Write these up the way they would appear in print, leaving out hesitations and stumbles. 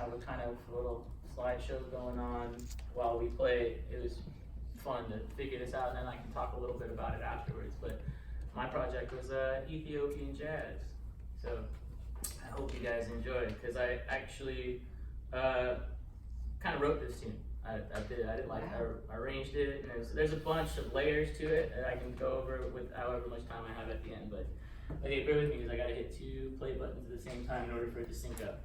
have a kind of little slideshow going on while we play. It was fun to figure this out, and then I can talk a little bit about it afterwards. But my project was Ethiopian jazz, so I hope you guys enjoy, because I actually kind of wrote this tune. I arranged it, and there's a bunch of layers to it that I can go over with however much time I have at the end. But okay, bear with me, because I gotta hit 2 play buttons at the same time in order for it to sync up.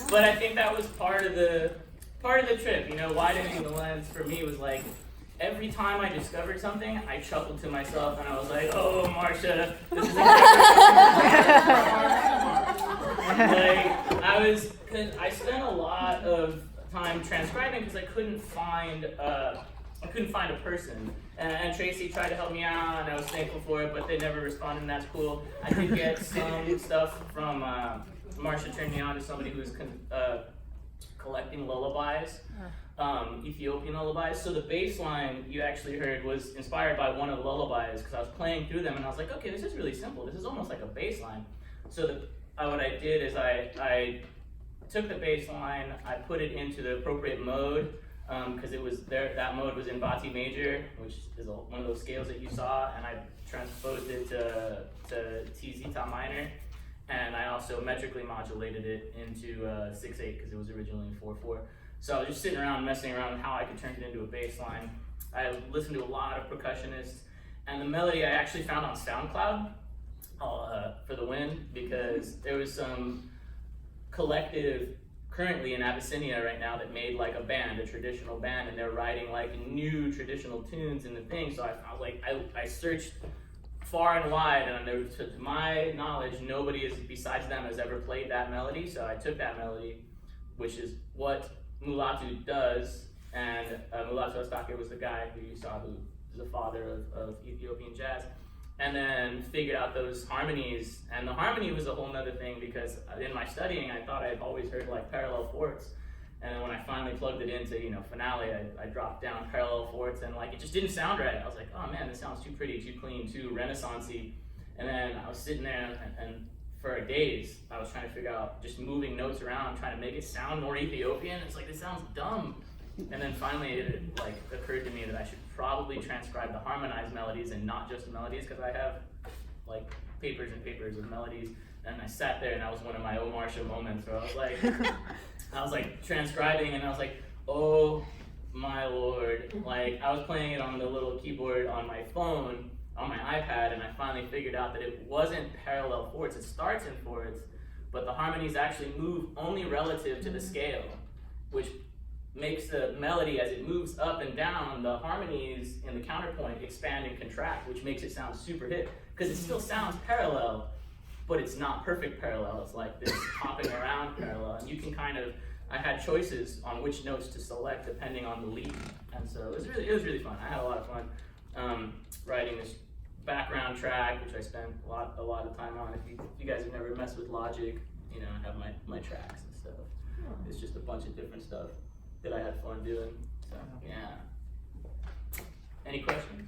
But I think that was part of the trip, you know. Widening the lens for me was like, every time I discovered something, I chuckled to myself and I was like, oh, Marsha, this is like, I spent a lot of time transcribing because I couldn't find a person, and Tracy tried to help me out, and I was thankful for it, but they never responded, and that's cool. I did get some stuff from Marsha turned me on to somebody who was collecting lullabies, Ethiopian lullabies. So the bass line you actually heard was inspired by one of the lullabies, because I was playing through them and I was like, okay, this is really simple. This is almost like a bass line. So what I did is I took the bass line, I put it into the appropriate mode, because it was there. That mode was in Bati major, which is one of those scales that you saw, and I transposed it to T Zeta minor. and I also metrically modulated it into 6/8 because it was originally 4/4. So I was just sitting around messing around with how I could turn it into a bass line. I listened to a lot of percussionists, and the melody I actually found on SoundCloud for the Wind, because there was some collective currently in Abyssinia right now that made like a band, a traditional band, and they're writing like new traditional tunes in the thing. So I searched far and wide, and there, to my knowledge, nobody besides them has ever played that melody. So I took that melody, which is what Mulatu does, and Mulatu Astake was the guy who you saw who is the father of Ethiopian jazz. And then figured out those harmonies, and the harmony was a whole nother thing, because in my studying I thought I'd always heard like parallel fourths, and then when I finally plugged it into finale, I dropped down parallel fourths, and like it just didn't sound right. I was like, oh man, this sounds too pretty, too clean, too renaissance-y. And then I was sitting there and for days I was trying to figure out, just moving notes around, trying to make it sound more Ethiopian. It's like, this sounds dumb. And then finally it like occurred to me that I should probably transcribe the harmonized melodies and not just the melodies, because I have like papers and papers of melodies. And I sat there, and that was one of my Omar Shah moments where I was like transcribing, and I was like, oh my Lord. Like, I was playing it on the little keyboard on my phone, on my iPad, and I finally figured out that it wasn't parallel fourths. It starts in fourths, but the harmonies actually move only relative to the scale, which makes the melody, as it moves up and down, the harmonies in the counterpoint expand and contract, which makes it sound super hip, because it still sounds parallel, but it's not perfect parallel. It's like this hopping around parallel, and you can I had choices on which notes to select depending on the lead, and so it was really fun. I had a lot of fun writing this background track, which I spent a lot of time on. If you guys have never messed with Logic, I have my tracks and stuff. It's just a bunch of different stuff that I had fun doing. So yeah. Any questions?